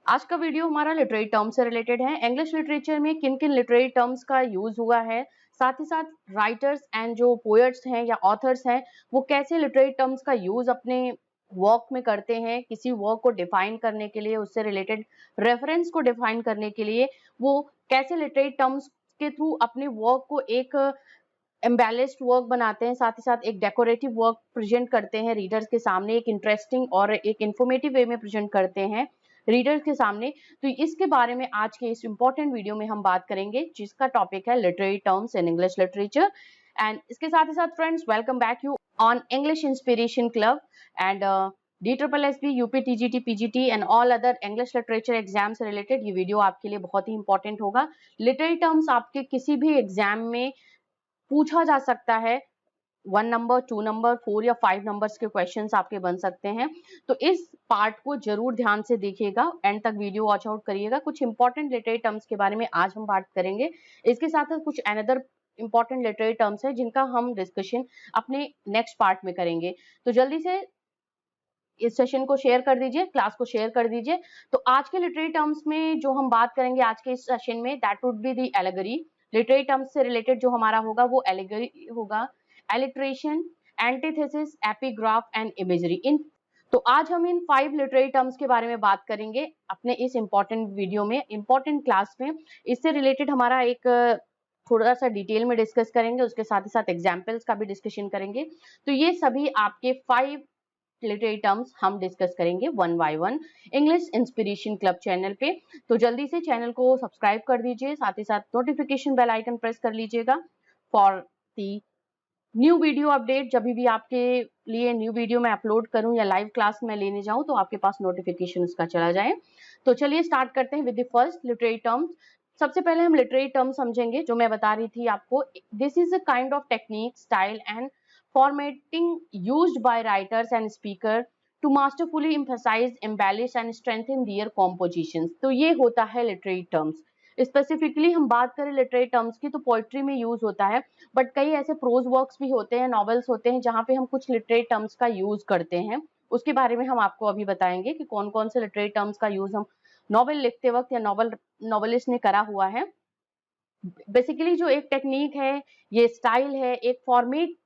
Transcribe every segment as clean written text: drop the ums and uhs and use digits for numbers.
आज का वीडियो हमारा लिटरेरी टर्म से रिलेटेड है। इंग्लिश लिटरेचर में किन किन लिटरेरी टर्म्स का यूज हुआ है, साथ ही साथ राइटर्स एंड जो पोएट्स हैं या ऑथर्स हैं वो कैसे लिटरेरी टर्म्स का यूज अपने वर्क में करते हैं, किसी वर्क को डिफाइन करने के लिए, उससे रिलेटेड रेफरेंस को डिफाइन करने के लिए वो कैसे लिटरेरी टर्म्स के थ्रू अपने वर्क को एक एम्बेलिश्ड वर्क बनाते हैं, साथ ही साथ एक डेकोरेटिव वर्क प्रेजेंट करते हैं रीडर्स के सामने, एक इंटरेस्टिंग और एक इंफॉर्मेटिव वे में प्रेजेंट करते हैं रीडर्स के सामने। तो इसके बारे में आज के इस इंपॉर्टेंट वीडियो में हम बात करेंगे, जिसका टॉपिक है literary terms in English literature. And इसके साथ ही साथ friends, welcome back you on English Inspiration club and DSSB, UP, TGT, PGT and all other English literature exam से रिलेटेड ये वीडियो आपके लिए बहुत ही इंपॉर्टेंट होगा। लिटरेरी टर्म्स आपके किसी भी एग्जाम में पूछा जा सकता है। 1 नंबर, 2 नंबर, 4 या 5 नंबर्स के क्वेश्चंस आपके बन सकते हैं। तो इस पार्ट को जरूर ध्यान से देखिएगा, एंड तक वीडियो वॉच आउट करिएगा। कुछ इंपॉर्टेंट लिटरेरी टर्म्स के बारे में आज हम बात करेंगे। इसके साथ साथ कुछ अनदर इंपॉर्टेंट लिटरेरी टर्म्स है जिनका हम डिस्कशन अपने नेक्स्ट पार्ट में करेंगे। तो जल्दी से इस सेशन को शेयर कर दीजिए, क्लास को शेयर कर दीजिए। तो आज के लिटरेरी टर्म्स में जो हम बात करेंगे आज के इस सेशन में, that would be the allegory. Literary terms से रिलेटेड जो हमारा होगा वो एलिगरी होगा, alliteration, antithesis, epigraph and imagery. इन तो आज हम इन 5 लिटरेरी टर्म्स के बारे में बात करेंगे अपने इस इंपॉर्टेंट वीडियो में, इंपॉर्टेंट क्लास में। इससे रिलेटेड हमारा एक थोड़ा सा डिटेल में डिस्कस करेंगे, उसके साथ ही साथ एग्जाम्पल्स का भी डिस्कशन करेंगे। तो ये सभी आपके 5 लिटरेरी टर्म्स हम डिस्कस करेंगे one by one English Inspiration club channel पे। तो जल्दी से चैनल को सब्सक्राइब कर दीजिए, साथ ही साथ नोटिफिकेशन बेल आइकन प्रेस कर लीजिएगा for the new video update. जब भी आपके लिए न्यू वीडियो मैं अपलोड करूं या लाइव क्लास में लेने जाऊं तो आपके पास नोटिफिकेशन उसका चला जाए। तो चलिए स्टार्ट करते हैं with the first literary terms. सबसे पहले हम लिटरेरी टर्म समझेंगे जो मैं बता रही थी आपको। This is a kind of technique, style and formatting used by writers and speaker to masterfully emphasize, embellish and strengthen their compositions। तो ये होता है लिटरेरी टर्म्स। स्पेसिफिकली हम बात करें लिटरेरी टर्म्स की तो पोइट्री में यूज होता है, बट कई ऐसे प्रोज वर्क्स भी होते हैं, नॉवेल्स होते हैं जहाँ पे हम कुछ लिटरेरी टर्म्स का यूज करते हैं। उसके बारे में हम आपको अभी बताएंगे कि कौन कौन से लिटरेरी टर्म्स का यूज हम नॉवेल लिखते वक्त या नॉवेलिस्ट ने करा हुआ है। बेसिकली जो एक टेक्निक है, ये स्टाइल है, एक फॉर्मेट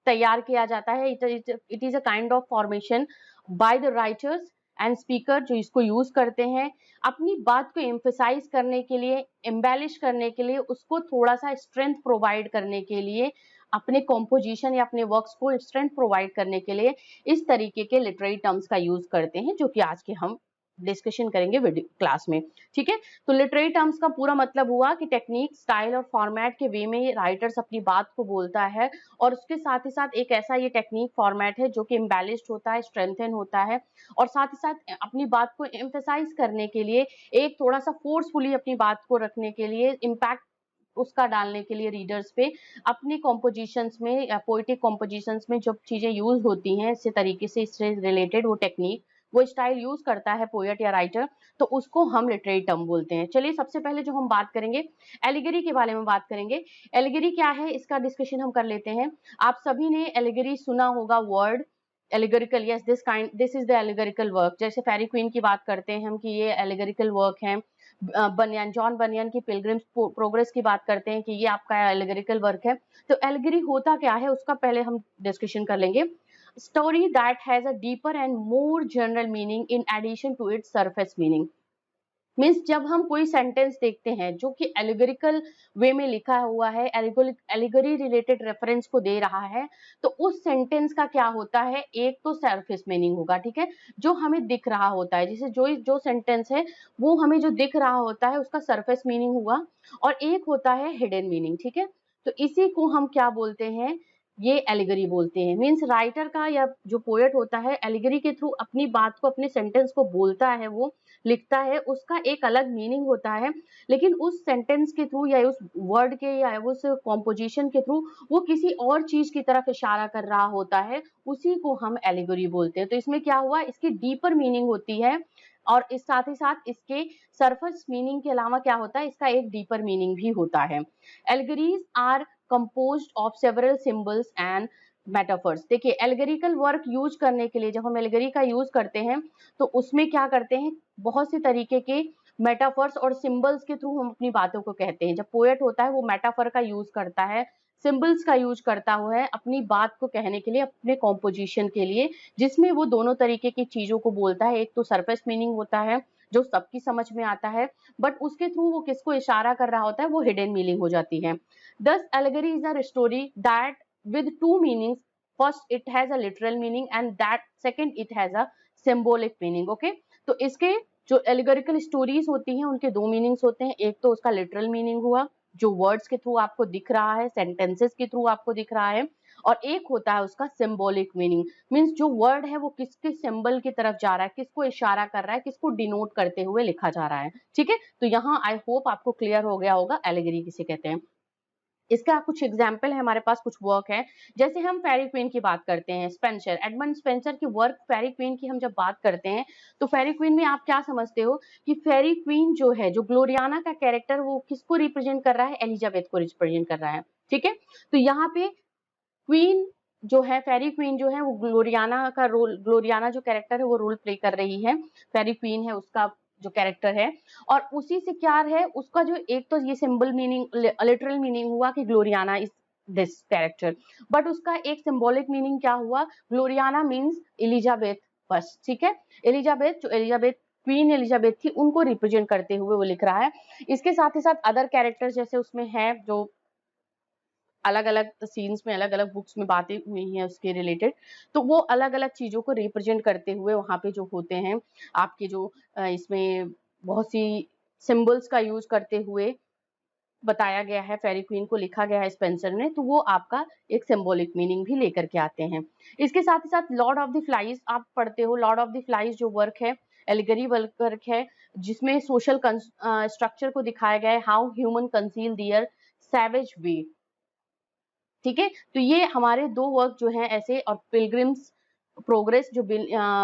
तैयार किया जाता है। It is a kind of formation by the writers and speaker जो इसको यूज करते हैं अपनी बात को एम्फेसाइज करने के लिए, एम्बेलिश करने के लिए, उसको थोड़ा सा स्ट्रेंथ प्रोवाइड करने के लिए, अपने कॉम्पोजिशन या अपने वर्क्स को स्ट्रेंथ प्रोवाइड करने के लिए इस तरीके के लिटरेरी टर्म्स का यूज करते हैं, जो कि आज के हम डिस्कशन करेंगे वीडियो क्लास में। ठीक है, तो लिटरेरी टर्म्स का पूरा मतलब हुआ कि टेक्निक, स्टाइल और फॉर्मेट के वे में राइटर्स अपनी बात को बोलता है, और उसके साथ ही साथ एक ऐसा ये टेक्निक फॉर्मेट है जो कि एम्बेलिश्ड होता है, स्ट्रेंथन होता है, और साथ ही साथ अपनी बात को एम्फेसाइज करने के लिए, एक थोड़ा सा फोर्सफुली अपनी बात को रखने के लिए, इम्पैक्ट उसका डालने के लिए रीडर्स पे, अपनी कॉम्पोजिशंस में, पोइटिक कॉम्पोजिशंस में जो चीजें यूज होती हैं इसी तरीके से, इससे रिलेटेड वो टेक्निक, वो स्टाइल यूज करता है पोएट या राइटर, तो उसको हम लिटरेरी टर्म बोलते हैं। चलिए सबसे पहले जो हम बात करेंगे एलिगरी के बारे में बात करेंगे। एलिगरी क्या है इसका डिस्कशन हम कर लेते हैं। आप सभी ने एलिगरी सुना होगा word, allegorical, yes, this is the allegorical work. जैसे फेरी क्वीन की बात करते हैं हम कि ये एलिगोरिकल वर्क है। बनियान, जॉन बनियान की पिलग्रिम्स प्रोग्रेस की बात करते हैं कि ये आपका एलिगोरिकल वर्क है। तो एलिगरी होता क्या है उसका पहले हम डिस्कशन कर लेंगे। Story that has a deeper and more general meaning in addition to its surface meaning. Means जब हम कोई सेंटेंस देखते हैं जो कि एलिगोरिकल वे में लिखा हुआ है, एलिगोरी रिलेटेड रेफरेंस को दे रहा है, तो उस सेंटेंस का क्या होता है, एक तो सरफेस मीनिंग होगा, ठीक है, जो हमें दिख रहा होता है, जैसे जो सेंटेंस है वो हमें जो दिख रहा होता है उसका सरफेस मीनिंग हुआ, और एक होता है हिडन मीनिंग। ठीक है, तो इसी को हम क्या बोलते हैं, ये एलिगरी बोलते हैं। मीन्स राइटर का या जो पोएट होता है एलिगरी के थ्रू अपनी बात को, अपने सेंटेंस को बोलता है, वो लिखता है, उसका एक अलग मीनिंग होता है, लेकिन उस सेंटेंस के थ्रू या उस वर्ड के या उस कॉम्पोजिशन के थ्रू वो किसी और चीज की तरफ इशारा कर रहा होता है, उसी को हम एलिगोरी बोलते हैं। तो इसमें क्या हुआ, इसकी डीपर मीनिंग होती है, और इस साथ ही साथ इसके सरफेस मीनिंग के अलावा क्या होता है, इसका एक डीपर मीनिंग भी होता है। Allegories are composed of several symbols and metaphors, देखिए एल्गोरिकल वर्क यूज करने के लिए जब हम एल्गोरी का यूज करते हैं तो उसमें क्या करते हैं, बहुत सी तरीके के मेटाफर्स और सिंबल्स के थ्रू हम अपनी बातों को कहते हैं। जब पोएट होता है वो मेटाफर का यूज करता है, सिंबल्स का यूज करता हुआ है अपनी बात को कहने के लिए, अपने कॉम्पोजिशन के लिए, जिसमें वो दोनों तरीके की चीजों को बोलता है। एक तो सरफेस मीनिंग होता है जो सबकी समझ में आता है, बट उसके थ्रू वो किसको इशारा कर रहा होता है वो हिडन मीनिंग हो जाती है। This allegory is a story that with two meanings. First it has a literal meaning and that second it has a symbolic meaning. Okay, तो इसके जो एलिगोरिकल स्टोरीज होती हैं उनके दो मीनिंग्स होते हैं। एक तो उसका लिटरल मीनिंग हुआ जो वर्ड्स के थ्रू आपको दिख रहा है, सेंटेंसेस के थ्रू आपको दिख रहा है, और एक होता है उसका सिंबॉलिक मीनिंग, मीन्स जो वर्ड है वो किसके सिंबल की तरफ जा रहा है, किसको इशारा कर रहा है, किसको डिनोट करते हुए लिखा जा रहा है। ठीक है, तो यहाँ आई होप आपको क्लियर हो गया होगा एलिगोरी किसे कहते हैं। इसका कुछ एग्जाम्पल है, हमारे पास कुछ वर्क है। जैसे हम फेरी क्वीन की बात करते हैं, स्पेंसर, एडमंड स्पेंसर की वर्क फेरी क्वीन की हम जब बात करते हैं तो फेरी क्वीन में आप क्या समझते हो कि फेरी क्वीन जो है, जो ग्लोरियाना का कैरेक्टर, वो किसको रिप्रेजेंट कर रहा है, एलिजाबेथ को रिप्रेजेंट कर रहा है। ठीक है, तो यहाँ पे क्वीन जो है, फेरी क्वीन जो है वो ग्लोरियाना का रोल, ग्लोरियाना जो कैरेक्टर है वो रोल प्ले कर रही है, फेरी क्वीन है उसका जो कैरेक्टर है। और उसी से क्या है उसका जो, एक तो ये सिंबल मीनिंग, लिटरल मीनिंग हुआ कि ग्लोरियाना इज दिस कैरेक्टर, बट उसका एक सिंबॉलिक मीनिंग क्या हुआ, ग्लोरियाना मीन्स एलिजाबेथ बस। ठीक है, एलिजाबेथ, जो एलिजाबेथ क्वीन एलिजाबेथ थी उनको रिप्रेजेंट करते हुए वो लिख रहा है। इसके साथ ही साथ अदर कैरेक्टर्स जैसे उसमें है जो अलग अलग सीन्स में, अलग अलग बुक्स में बातें हुई हैं उसके रिलेटेड, तो वो अलग अलग चीजों को रिप्रेजेंट करते हुए वहां पे जो होते हैं आपके जो इसमें बहुत सी सिंबल्स का यूज करते हुए बताया गया है, फेरी क्वीन को लिखा गया है स्पेंसर ने, तो वो आपका एक सिंबॉलिक मीनिंग भी लेकर के आते हैं। इसके साथ ही साथ लॉर्ड ऑफ द फ्लाइज आप पढ़ते हो, लॉर्ड ऑफ द फ्लाइज जो वर्क है, एलिगरी वर्क है, जिसमें सोशल स्ट्रक्चर को दिखाया गया है, how human conceal their savage way. ठीक है, तो ये हमारे दो वर्क जो हैं ऐसे, और पिलग्रिम्स प्रोग्रेस जो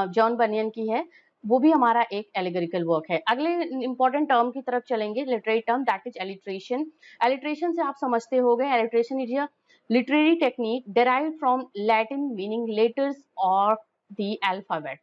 जॉन बनियन की है वो भी हमारा एक एलिगोरिकल वर्क है। अगले इंपॉर्टेंट टर्म की तरफ चलेंगे, literary term, that is alliteration. Alliteration से आप समझते हो गए, alliteration is a literary technique derived from Latin meaning letters और द अल्फाबेट।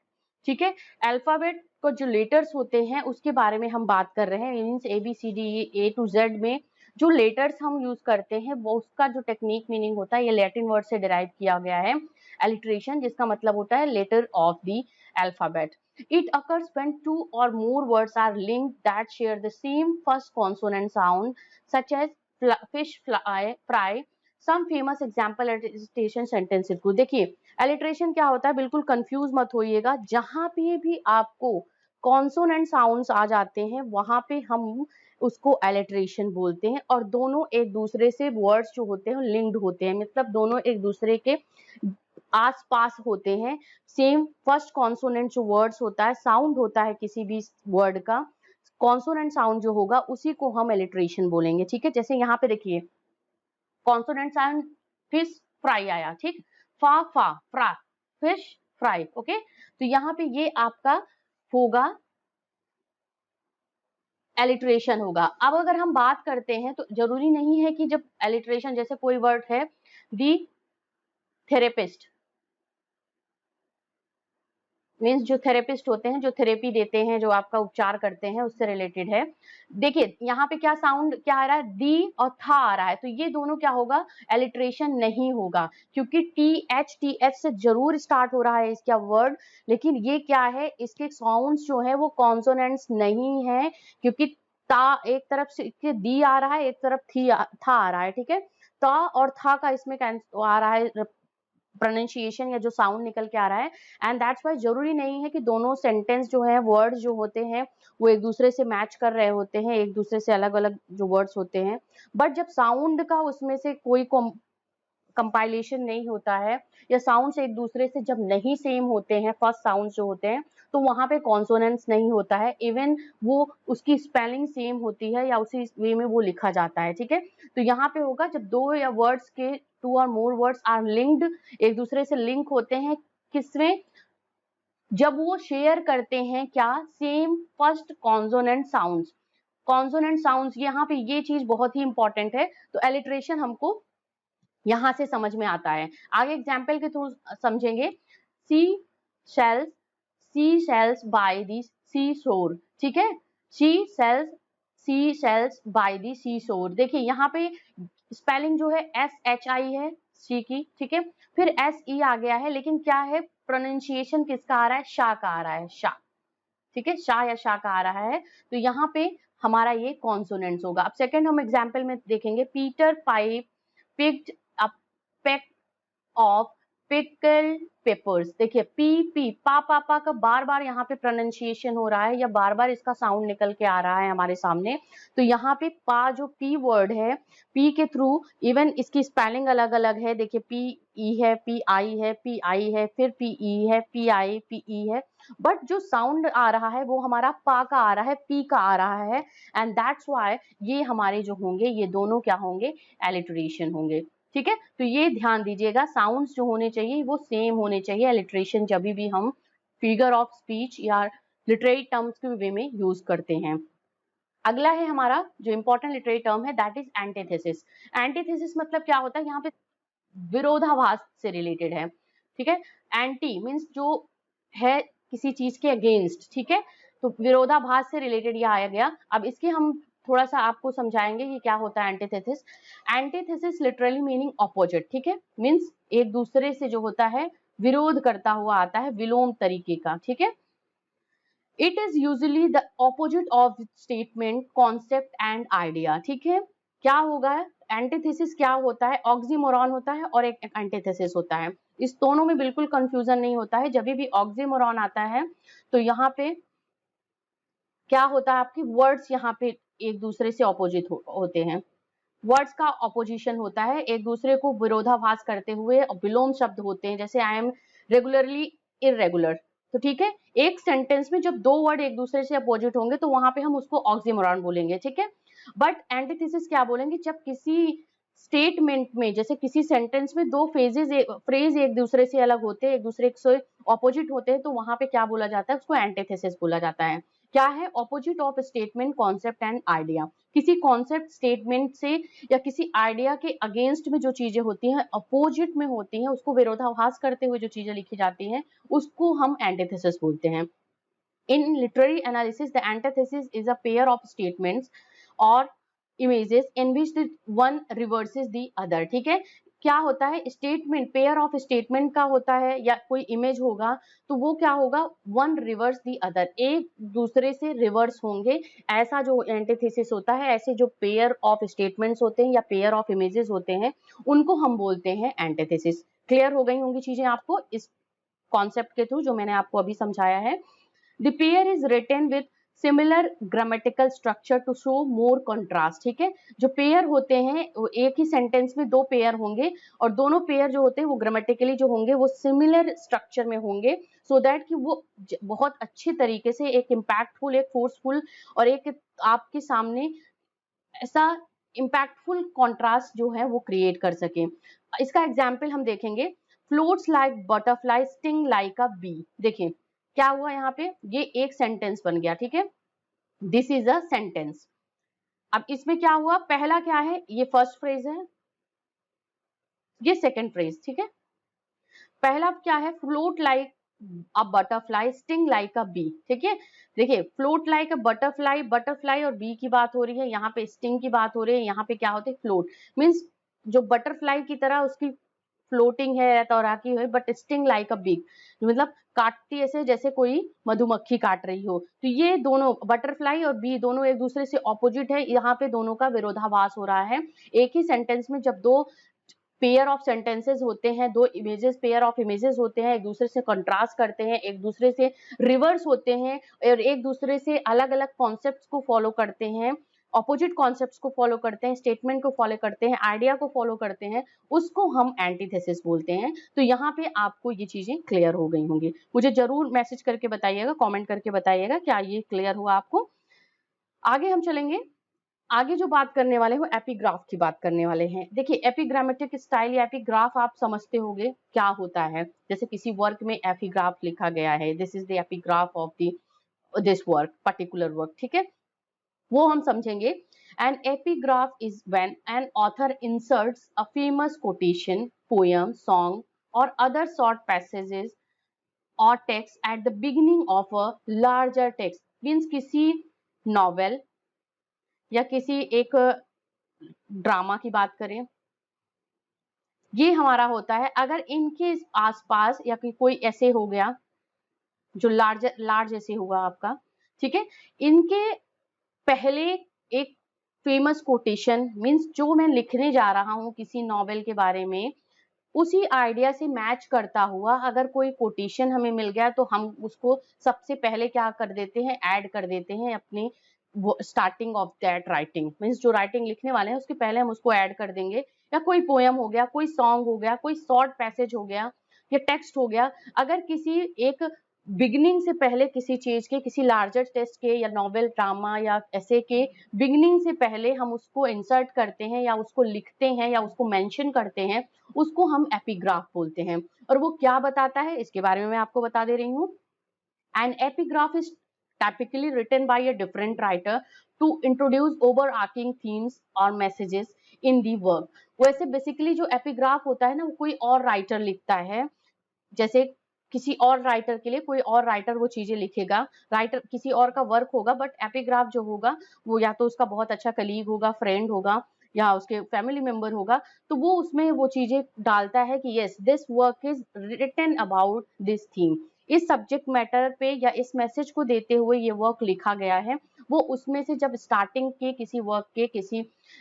ठीक है, अल्फाबेट को जो लेटर्स होते हैं उसके बारे में हम बात कर रहे हैं, means A B C D A to Z में जो लेटर्स हम यूज करते हैं वो उसका जो टेक्निक मीनिंग होता है, ये लैटिन वर्ड से डिराइव किया गया है alliteration, जिसका मतलब होता है letter of the alphabet. It occurs when two or more words are linked that share the same first consonant sound, such as fish, fry. Some famous example alliteration sentences को देखिए, alliteration क्या होता है, बिल्कुल कंफ्यूज मत होइएगा, जहां पे भी आपको कॉन्सोनेंट साउंड्स आ जाते हैं वहां पे हम उसको alliteration बोलते हैं, और दोनों एक दूसरे से वर्ड्स जो होते हैं लिंक्ड होते हैं, मतलब दोनों एक दूसरे के आस पास होते हैं। सेम फर्स्ट कॉन्सोनेंट जो वर्ड्स होता है, साउंड होता है किसी भी वर्ड का, कॉन्सोनेंट साउंड जो होगा उसी को हम एलिट्रेशन बोलेंगे। ठीक है, जैसे यहाँ पे देखिए कॉन्सोनेंट साउंड फिश फ्राई आया, ठीक, फा फा फ्रा, फिश फ्राई। ओके, तो यहाँ पे ये आपका होगा एलिट्रेशन होगा। अब अगर हम बात करते हैं तो जरूरी नहीं है कि जब एलिट्रेशन, जैसे कोई वर्ड है दी थेरेपिस्ट, मीन्स जो थेरेपिस्ट होते हैं, जो थेरेपी देते हैं, जो आपका उपचार करते हैं, उससे रिलेटेड है। देखिए यहाँ पे क्या साउंड क्या आ रहा है, दी और था आ रहा है, तो ये दोनों क्या होगा, एलिट्रेशन नहीं होगा, क्योंकि टी एच से जरूर स्टार्ट हो रहा है इसका वर्ड, लेकिन ये क्या है, इसके साउंड्स जो है वो कॉन्सोनेंट्स नहीं है, क्योंकि ता एक तरफ से दी आ रहा है, एक तरफ था आ रहा है। ठीक है, ता और था का इसमें आ रहा है प्रोनाउंसिएशन या जो साउंड निकल के आ रहा है, एंड दैट्स वाई जरूरी नहीं है कि दोनों सेंटेंस जो है, वर्ड जो होते हैं वो एक दूसरे से मैच कर रहे होते हैं, एक दूसरे से अलग अलग जो वर्ड्स होते हैं, बट जब साउंड का उसमें से कोई कंपाइलेशन नहीं होता है, या साउंड्स एक दूसरे से जब नहीं सेम होते हैं, फर्स्ट साउंड्स जो होते हैं, तो वहां पे कॉन्सोनेंट्स नहीं होता है, इवन वो उसकी स्पेलिंग सेम होती है या उसी वे में वो लिखा जाता है। ठीक है, तो यहाँ पे होगा जब दो या वर्ड्स के, टू और मोर वर्ड्स आर लिंक्ड, एक दूसरे से लिंक होते हैं, किसमें, जब वो शेयर करते हैं क्या, same first consonant sounds. Consonant sounds यहाँ पे ये चीज बहुत ही इंपॉर्टेंट है, तो एलिट्रेशन हमको यहाँ से समझ में आता है। आगे एग्जाम्पल के थ्रू समझेंगे। सी शेल्स बाय द सी शोर, ठीक है, सी शेल्स बाय द सी शोर। देखिए यहाँ पे स्पेलिंग जो है SHI है सी की, ठीक है, फिर SE आ गया है, लेकिन क्या है प्रोनाउंसिएशन किसका आ रहा है, शाह का आ रहा है, शाह, ठीक है, शाह या शाह का आ रहा है, तो यहाँ पे हमारा ये कॉन्सोनेंट्स होगा। अब सेकंड हम एग्जाम्पल में देखेंगे। Peter pipe picked a pick of pickle papers. देखिए पी पापा का बार बार यहाँ पे प्रोनाउंसिएशन हो रहा है या बार बार इसका साउंड निकल के आ रहा है हमारे सामने, तो यहाँ पे पा जो पी वर्ड है, पी के थ्रू इवन इसकी स्पेलिंग अलग अलग है। देखिए पी ई है, पी आई है, पी आई है, फिर पी ई है, पी आई पी ई है, बट जो साउंड आ रहा है वो हमारा पा का आ रहा है, पी का आ रहा है, एंड दैट्स व्हाई ये हमारे जो होंगे ये दोनों क्या होंगे, एलिटरेशन होंगे, ठीक है। तो ये ध्यान दीजिएगा, साउंड्स जो होने चाहिए वो सेम होने चाहिए एलिटरेशन जब भी हम फिगर ऑफ स्पीच या लिटरेरी टर्म्स के वे में यूज करते हैं। अगला है हमारा जो इंपॉर्टेंट लिटरेरी टर्म है, दैट इज एंटीथेसिस। एंटीथेसिस मतलब क्या होता है, यहाँ पे विरोधाभास से रिलेटेड है, ठीक है। एंटी मीन्स जो है किसी चीज के अगेंस्ट, ठीक है, तो विरोधाभास से रिलेटेड ये आया गया। अब इसके हम थोड़ा सा आपको समझाएंगे कि क्या होता है antithesis. Antithesis literally meaning opposite, ठीक है, मीन्स एक दूसरे से जो होता है विरोध करता हुआ आता है, विलोम तरीके का, ठीक है। It is usually the opposite of statement, concept and idea, ठीक है। क्या होगा, एंटीथेसिस क्या होता है, ऑक्सीमोरॉन होता है और एक एंटीथेसिस होता है। इस दोनों में बिल्कुल कंफ्यूजन नहीं होता है। जब भी ऑक्सीमोरॉन आता है तो यहाँ पे क्या होता है, आपकी वर्ड्स यहाँ पे एक दूसरे से ऑपोजिट होते हैं, वर्ड्स का ऑपोजिशन होता है, एक दूसरे को विरोधाभास करते हुए विलोम शब्द होते हैं। जैसे आई एम रेगुलरली इरेगुलर, तो ठीक है, एक सेंटेंस में जब दो वर्ड एक दूसरे से अपोजिट होंगे तो वहां पे हम उसको ऑक्सीमोरॉन बोलेंगे, ठीक है। बट एंटीथेसिस क्या बोलेंगे, जब किसी स्टेटमेंट में, जैसे किसी सेंटेंस में दो फ्रेज एक दूसरे से अलग होते हैं, एक दूसरे से ऑपोजिट होते हैं, तो वहां पे क्या बोला जाता है, उसको एंटीथेसिस बोला जाता है। क्या है, opposite of statement, concept and idea. किसी कॉन्सेप्ट स्टेटमेंट से या किसी आइडिया के अगेंस्ट में जो चीजें होती हैं, अपोजिट में होती हैं, उसको विरोधाभास करते हुए जो चीजें लिखी जाती हैं, उसको हम एंटीथेसिस बोलते हैं। In literary analysis, the antithesis is a pair of statements or images in which the one reverses the other, ठीक है। क्या होता है, स्टेटमेंट, पेयर ऑफ स्टेटमेंट का होता है या कोई इमेज होगा तो वो क्या होगा, वन रिवर्स दी अदर, एक दूसरे से रिवर्स होंगे, ऐसा जो एंटीथेसिस होता है। ऐसे जो पेयर ऑफ स्टेटमेंट्स होते हैं या पेयर ऑफ इमेजेस होते हैं उनको हम बोलते हैं एंटीथेसिस। क्लियर हो गई होंगी चीजें आपको इस कॉन्सेप्ट के थ्रू जो मैंने आपको अभी समझाया है। The pair is written with similar grammatical structure to show more contrast, ठीक है। जो पेयर होते हैं वो एक ही सेंटेंस में दो पेयर होंगे और दोनों पेयर जो होते हैं वो ग्रामेटिकली जो होंगे वो सिमिलर स्ट्रक्चर में होंगे, सो दैट कि वो बहुत अच्छे तरीके से एक इम्पैक्टफुल, एक फोर्सफुल और एक आपके सामने ऐसा इम्पैक्टफुल कॉन्ट्रास्ट जो है वो क्रिएट कर सके। इसका एग्जाम्पल हम देखेंगे। Floats like butterfly, sting like a bee. देखिए क्या हुआ यहाँ पे, ये एक सेंटेंस बन गया, ठीक है, दिस इज अ सेंटेंस। अब इसमें क्या हुआ, पहला क्या है, ये फर्स्ट फ्रेज है, ये सेकंड फ्रेज, ठीक है। पहला क्या है, float like a butterfly, sting like a bee, ठीक है। देखिए float like a butterfly, butterfly और बी की बात हो रही है, यहाँ पे स्टिंग की बात हो रही है, यहाँ पे क्या होती है, फ्लोट मीन्स जो बटरफ्लाई की तरह उसकी फ्लोटिंग है, तैराकी है, but sting like a beak, मतलब काटती ऐसे जैसे कोई मधुमक्खी काट रही हो। तो ये दोनों बटरफ्लाई और बी दोनों एक दूसरे से ऑपोजिट है, यहाँ पे दोनों का विरोधाभास हो रहा है। एक ही सेंटेंस में जब दो पेयर ऑफ सेंटेंसेस होते हैं, दो इमेजेस, पेयर ऑफ इमेजेस होते हैं, एक दूसरे से कंट्रास्ट करते हैं, एक दूसरे से रिवर्स होते हैं और एक दूसरे से अलग अलग कॉन्सेप्ट्स को फॉलो करते हैं, ऑपोजिट कॉन्सेप्ट्स को फॉलो करते हैं, स्टेटमेंट को फॉलो करते हैं, आइडिया को फॉलो करते हैं, उसको हम एंटीथेसिस बोलते हैं। तो यहाँ पे आपको ये चीजें क्लियर हो गई होंगी। मुझे जरूर मैसेज करके बताइएगा, कमेंट करके बताइएगा क्या ये क्लियर हुआ आपको। आगे हम चलेंगे, आगे जो बात करने वाले हैं वो एपिग्राफ की बात करने वाले हैं। देखिए एपिग्रामेटिक स्टाइल या एपिग्राफ आप समझते होंगे क्या होता है। जैसे किसी वर्क में एपिग्राफ लिखा गया है, this is the epigraph of the this work, particular work, ठीक है, वो हम समझेंगे। An epigraph is when an author inserts a famous quotation, poem, song, or other short passages or text at the beginning of a larger text. Means किसी novel या किसी एक drama की बात करें, ये हमारा होता है। अगर इनके आसपास या कोई ऐसे हो गया जो लार्ज ऐसे हुआ आपका, ठीक है, इनके पहले एक फेमस कोटेशन, मीन्स जो मैं लिखने जा रहा हूं किसी नॉवेल के बारे में, उसी आइडिया से मैच करता हुआ अगर कोई कोटेशन हमें मिल गया तो हम उसको सबसे पहले क्या कर देते हैं, ऐड कर देते हैं अपनी starting of that writing. Means जो राइटिंग लिखने वाले हैं उसके पहले हम उसको ऐड कर देंगे। या कोई पोयम हो गया, कोई सॉन्ग हो गया, कोई शॉर्ट पैसेज हो गया या टेक्स्ट हो गया, अगर किसी एक बिगिनिंग से पहले किसी चीज के, किसी लार्जर टेक्स्ट के या नॉवेल, ड्रामा या ऐसे के बिगिनिंग से पहले हम उसको इंसर्ट करते हैं या उसको लिखते हैं या उसको मेंशन करते हैं, उसको हम एपिग्राफ बोलते हैं। और वो क्या बताता है इसके बारे में मैं आपको बता दे रही हूँ। An epigraph is typically written by a different writer to introduce overarching themes or messages in the work. वैसे बेसिकली जो एपिग्राफ होता है ना, वो कोई और राइटर लिखता है। जैसे किसी और राइटर के लिए कोई और राइटर वो चीजें लिखेगा, राइटर किसी और का वर्क होगा, बट एपिग्राफ जो होगा वो या तो उसका बहुत अच्छा कलीग होगा, फ्रेंड होगा या उसके फैमिली मेंबर होगा, तो वो उसमें वो चीजें डालता है कि yes this work is written about this theme, इस सब्जेक्ट मैटर पे या इस मैसेज को देते हुए ये वर्क लिखा गया है। वो उसमें से जब स्टार्टिंग के किसी वर्क के, किसी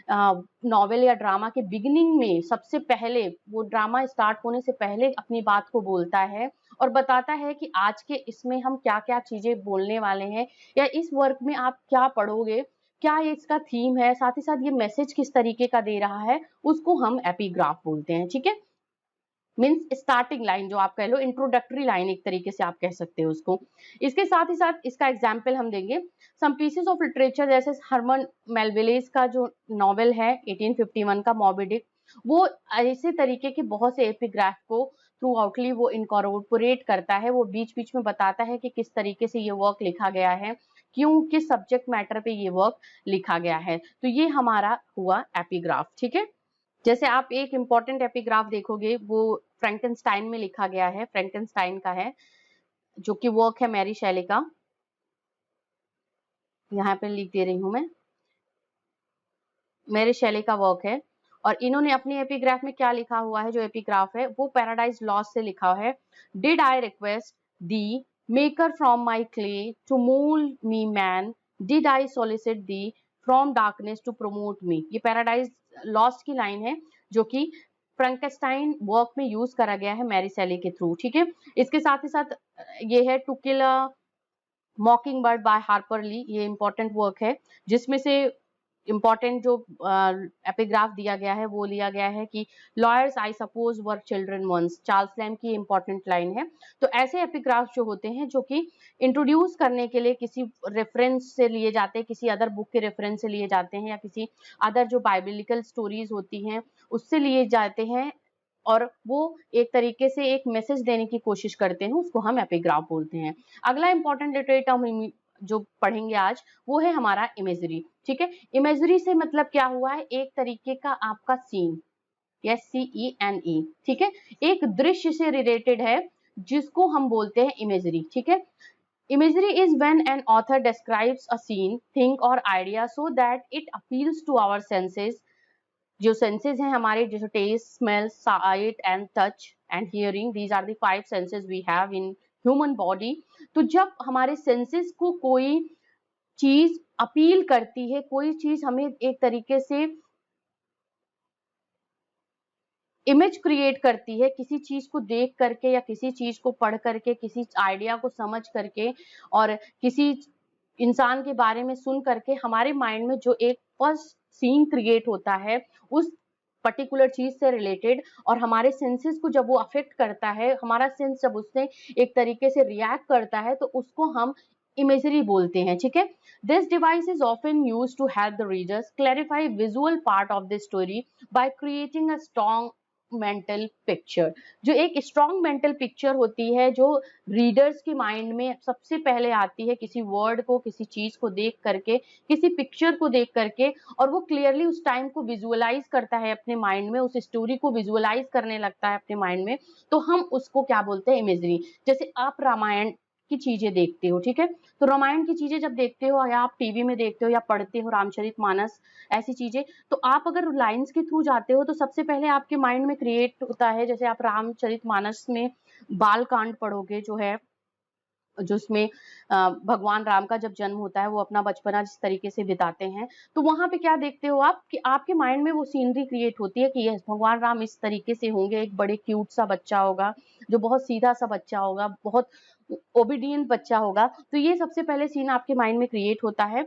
नॉवेल या ड्रामा के बिगिनिंग में सबसे पहले, वो ड्रामा स्टार्ट होने से पहले अपनी बात को बोलता है और बताता है कि आज के इसमें हम क्या क्या चीजें बोलने वाले हैं या इस वर्क में आप क्या पढ़ोगे, क्या ये इसका थीम है, साथ ही साथ ये मैसेज किस तरीके का दे रहा है, उसको हम एपिग्राफ बोलते हैं। ठीक है, मीन्स स्टार्टिंग लाइन जो आप कह लो, इंट्रोडक्टरी लाइन एक तरीके से आप कह सकते हो उसको। इसके साथ ही साथ इसका एग्जाम्पल हम देंगे सम पीसेस ऑफ लिटरेचर, जैसे हरमन मेलविलेज का जो नॉवेल है 1851 का मॉबी डिक, वो ऐसे तरीके के बहुत से एपिग्राफ को थ्रू आउटली वो इनकॉर्पोरेट करता है। वो बीच बीच में बताता है कि किस तरीके से ये वर्क लिखा गया है, क्यों, किस सब्जेक्ट मैटर पे ये वर्क लिखा गया है। तो ये हमारा हुआ एपिग्राफ। ठीक है, जैसे आप एक इंपॉर्टेंट एपिग्राफ देखोगे, वो फ्रैंकनस्टाइन में लिखा गया है, फ्रैंकनस्टाइन का है, जो कि वर्क है मैरी शेली का। यहाँ पे लिख दे रही हूं मैं, मैरी शेली का वर्क है। और इन्होंने अपनी एपिग्राफ में क्या लिखा हुआ है, जो एपिग्राफ है वो पैराडाइज लॉस्ट से लिखा है। Did I request the maker from my clay to mould me man, did I solicit the from darkness to promote me. ये पैराडाइज लॉस्ट की लाइन है जो कि फ्रैंकनस्टाइन वर्क में यूज करा गया है मैरी शेली के थ्रू। ठीक है, इसके साथ ही साथ ये है to kill a mockingbird by Harper Lee, ये इंपॉर्टेंट वर्क है जिसमें से इंपॉर्टेंट जो एपिग्राफ दिया गया है वो लिया गया है कि lawyers I suppose were children once, Charles Lamb की इंपॉर्टेंट लाइन है। तो ऐसे एपिग्राफ जो होते हैं जो कि इंट्रोड्यूस करने के लिए किसी रेफरेंस से लिए जाते हैं, किसी अदर बुक के रेफरेंस से लिए जाते हैं या किसी अदर जो बाइबलिकल स्टोरीज होती हैं उससे लिए जाते हैं, और वो एक तरीके से एक मैसेज देने की कोशिश करते हैं, उसको हम एपिग्राफ बोलते हैं। अगला इंपॉर्टेंट लिटरेरी टर्म जो पढ़ेंगे आज वो है हमारा इमेजरी। ठीक है, इमेजरी से मतलब क्या हुआ है, एक तरीके का आपका सीन, SCENE, ठीक है, एक दृश्य से रिलेटेड है जिसको हम बोलते हैं इमेजरी। ठीक है, imagery is when an author describes a scene, thing और idea so that it appeals to our senses. जो सेंसेस हैं हमारे, जैसे taste, smell, sight and touch and hearing, these are the 5 senses we have in human body. तो जब हमारे senses को कोई चीज अपील करती है, कोई चीज हमें एक तरीके से इमेज क्रिएट करती है, किसी चीज को देख करके या किसी चीज को पढ़ करके, किसी आइडिया को समझ करके और किसी इंसान के बारे में सुन करके, हमारे माइंड में जो एक फर्स्ट सीन क्रिएट होता है उस पर्टिकुलर चीज से रिलेटेड, और हमारे सेंसेस को जब वो अफेक्ट करता है, हमारा सेंस जब उससे एक तरीके से रिएक्ट करता है, तो उसको हम इमेजरी बोलते हैं। ठीक है, this device is often used to help the readers clarify visual part of the story by creating a strong mental picture. जो एक स्ट्रॉन्ग मेंटल पिक्चर होती है, जो रीडर्स के माइंड में सबसे पहले आती है किसी वर्ड को, किसी चीज को देख करके, किसी पिक्चर को देख करके, और वो क्लियरली उस टाइम को विजुअलाइज करता है अपने माइंड में, उस स्टोरी को विजुअलाइज करने लगता है अपने माइंड में, तो हम उसको क्या बोलते हैं, इमेजरी। जैसे आप रामायण की चीजें देखते हो, ठीक है, तो रामायण की चीजें जब देखते हो या आप टीवी में देखते हो या पढ़ते हो रामचरितमानस, ऐसी चीजें, तो आप अगर लाइंस के थ्रू जाते हो तो सबसे पहले आपके माइंड में क्रिएट होता है, जैसे आप रामचरितमानस में बाल कांड पढ़ोगे, जो है जो उसमें भगवान राम का जब जन्म होता है, वो अपना बचपना जिस तरीके से बिताते हैं, तो वहां पे क्या देखते हो आप कि आपके माइंड में वो सीनरी क्रिएट होती है कि यस, भगवान राम इस तरीके से होंगे, एक बड़े क्यूट सा बच्चा होगा, जो बहुत सीधा सा बच्चा होगा, बहुत ओबीडियंट बच्चा होगा। तो ये सबसे पहले सीन आपके माइंड में क्रिएट होता है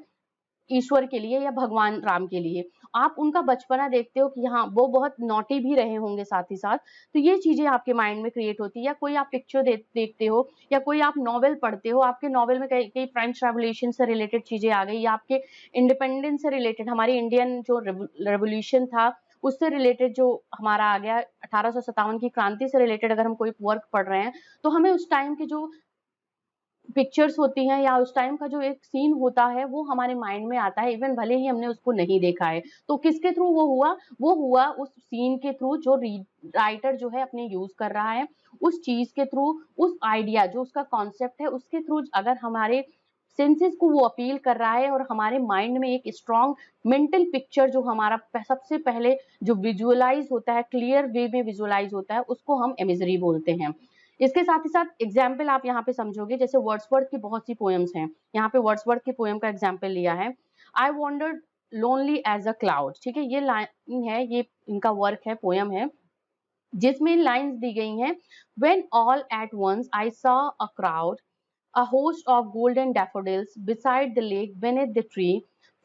ईश्वर के लिए या भगवान राम के लिए। आप उनका बचपना देखते हो कि हाँ, वो बहुत नॉटी भी रहे होंगे साथ ही साथ, तो ये चीजें आपके माइंड में क्रिएट होती है। या कोई आप पिक्चर देखते हो, या कोई आप नॉवेल पढ़ते हो, आपके नॉवेल में कई कई फ्रेंच रेवोल्यूशन से रिलेटेड चीजें आ गई, या आपके इंडिपेंडेंस से रिलेटेड, हमारी इंडियन जो रेवोल्यूशन था उससे रिलेटेड जो हमारा आ गया 1857 की क्रांति से रिलेटेड, अगर हम कोई वर्क पढ़ रहे हैं, तो हमें उस टाइम के जो पिक्चर्स होती हैं या उस टाइम का जो एक सीन होता है, वो हमारे माइंड में आता है, इवन भले ही हमने उसको नहीं देखा है। तो किसके थ्रू वो हुआ उस सीन के थ्रू, जो राइटर जो है अपने यूज कर रहा है, उस चीज के थ्रू, उस आइडिया जो उसका कॉन्सेप्ट है उसके थ्रू, अगर हमारे सेंसेस को वो अपील कर रहा है और हमारे माइंड में एक स्ट्रॉन्ग मेंटल पिक्चर जो हमारा सबसे पहले जो विजुअलाइज होता है, क्लियर वे में विजुअलाइज होता है, उसको हम इमेजरी बोलते हैं। इसके साथ ही साथ एग्जाम्पल आप यहाँ पे समझोगे, जैसे वर्ड्सवर्थ की बहुत सी पोएम्स हैं, यहाँ पे वर्ड्सवर्थ की पोएम का एग्जाम्पल लिया है, I wandered lonely as a cloud, ठीक है, ये लाइन है, ये इनका वर्क है, पोएम है, जिसमें लाइंस दी गई हैं, when all at once I saw a crowd, a host of golden daffodils beside the lake beneath the tree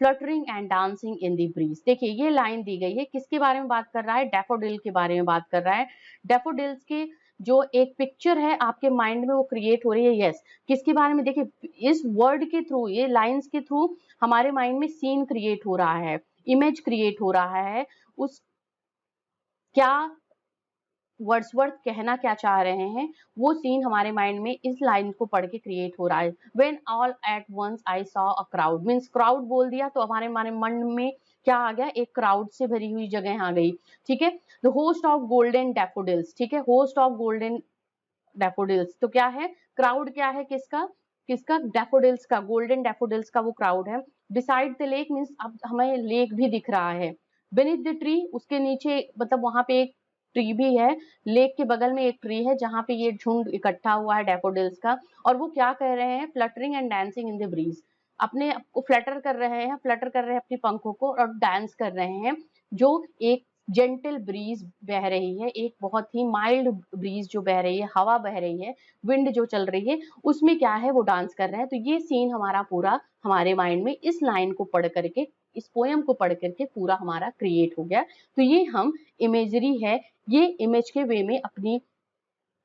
fluttering and dancing in the breeze। देखिए ये लाइन दी गई है, किसके बारे में बात कर रहा है, डैफोडिल के बारे में बात कर रहा है। डैफोडिल्स की जो एक पिक्चर है आपके माइंड में वो क्रिएट हो रही है, यस, किसके बारे में, देखिए इस वर्ड के थ्रू, ये लाइंस के थ्रू हमारे माइंड में सीन क्रिएट हो रहा है, इमेज क्रिएट हो रहा है, उस क्या वर्ड्सवर्थ कहना क्या चाह रहे हैं, वो सीन हमारे माइंड में इस लाइन को पढ़ के क्रिएट हो रहा है। When all at once I saw a crowd, means crowd बोल दिया तो हमारे हमारे मन में क्या आ गया, एक क्राउड से भरी हुई जगह आ गई, ठीक है। The host of golden daffodils, ठीक है, होस्ट ऑफ गोल्डन डैफोडिल्स, तो क्या है, क्राउड क्या है, किसका, किसका, डैफोडिल्स का, गोल्डन डैफोडिल्स का वो क्राउड है। बिसाइड द लेक मीन्स अब हमें लेक भी दिख रहा है, बीनीथ द ट्री, उसके नीचे, मतलब वहां पे एक ट्री भी है, लेक के बगल में एक ट्री है जहां पे ये झुंड इकट्ठा हुआ है डैफोडिल्स का, और वो क्या कह रहे हैं, fluttering and dancing in the breeze, अपने को फ्लटर कर रहे हैं, फ्लटर कर रहे हैं अपने पंखों को और डांस कर रहे हैं, जो एक जेंटल ब्रीज बह रही है, एक बहुत ही माइल्ड ब्रीज जो बह रही है, हवा बह रही है, विंड जो चल रही है, उसमें क्या है, वो डांस कर रहे हैं। तो ये सीन हमारा पूरा हमारे माइंड में इस लाइन को पढ़ करके, इस पोएम को पढ़ करके पूरा हमारा क्रिएट हो गया। तो ये हम इमेजरी है, ये इमेज के वे में अपनी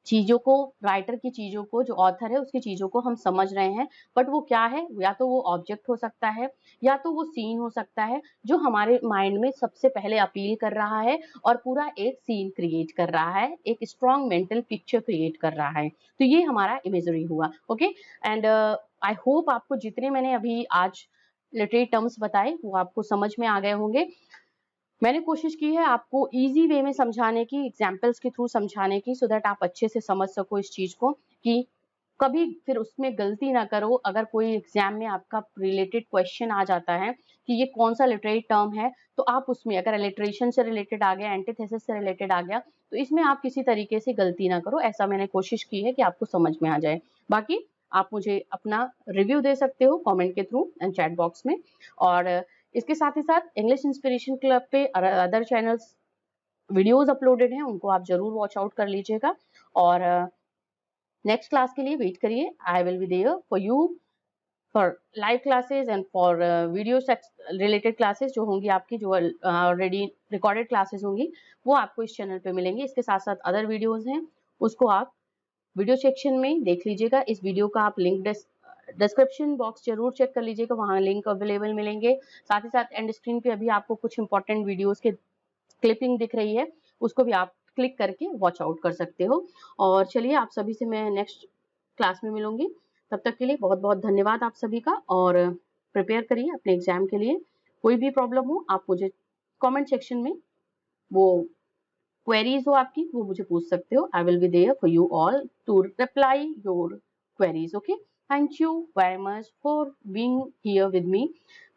चीजों को, राइटर की चीजों को, जो ऑथर है उसकी चीजों को हम समझ रहे हैं, बट वो क्या है, या तो वो ऑब्जेक्ट हो सकता है, या तो वो सीन हो सकता है जो हमारे माइंड में सबसे पहले अपील कर रहा है और पूरा एक सीन क्रिएट कर रहा है, एक स्ट्रॉन्ग मेंटल पिक्चर क्रिएट कर रहा है। तो ये हमारा इमेजरी हुआ, ओके। एंड आई होप आपको जितने मैंने अभी आज लिटरेरी टर्म्स बताए वो आपको समझ में आ गए होंगे। मैंने कोशिश की है आपको इजी वे में समझाने की, एग्जाम्पल्स के थ्रू समझाने की, सो दैट आप अच्छे से समझ सको इस चीज को, कि कभी फिर उसमें गलती ना करो। अगर कोई एग्जाम में आपका रिलेटेड क्वेश्चन आ जाता है कि ये कौन सा लिटरेरी टर्म है, तो आप उसमें अगर अलिटरेशन से रिलेटेड आ गया, एंटीथेसिस से रिलेटेड आ गया, तो इसमें आप किसी तरीके से गलती ना करो। ऐसा मैंने कोशिश की है कि आपको समझ में आ जाए। बाकी आप मुझे अपना रिव्यू दे सकते हो कमेंट के थ्रू एंड चैट बॉक्स में, और इसके साथ ही साथ इंग्लिश इंस्पिरेशन क्लब पे अदर चैनल्स वीडियोस अपलोडेड हैं, उनको आप जरूर वॉच आउट कर लीजिएगा। और नेक्स्ट क्लास के लिए वेट करिए, I will be there for you for live classes and for video related classes जो होंगी आपकी, जो ऑलरेडी रिकॉर्डेड क्लासेस होंगी, वो आपको इस चैनल पे मिलेंगी। इसके साथ साथ अदर वीडियोज हैं, उसको आप वीडियो सेक्शन में देख लीजिएगा। इस वीडियो का आप लिंक डिस्क्रिप्शन बॉक्स जरूर चेक कर लीजिएगा, वहाँ लिंक अवेलेबल मिलेंगे। साथ ही साथ एंड स्क्रीन पे अभी आपको कुछ इंपॉर्टेंट वीडियोस के क्लिपिंग दिख रही है, उसको भी आप क्लिक करके वॉच आउट कर सकते हो। और चलिए आप सभी से मैं नेक्स्ट क्लास में मिलूंगी, तब तक के लिए बहुत बहुत धन्यवाद आप सभी का। और प्रिपेयर करिए अपने एग्जाम के लिए। कोई भी प्रॉब्लम हो आप मुझे कमेंट सेक्शन में वो क्वेरीज हो आपकी वो मुझे पूछ सकते हो। I will be there for you all to reply your queries. Okay, thank you very much for being here with me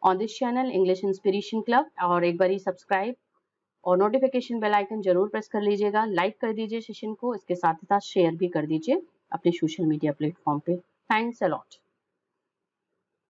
on this channel English Inspiration Club. और एक बारी सब्सक्राइब और नोटिफिकेशन बेल आइकन जरूर press कर लीजिएगा, like कर दीजिए session को, इसके साथ ही साथ शेयर भी कर दीजिए अपने सोशल मीडिया प्लेटफॉर्म पे। Thanks a lot.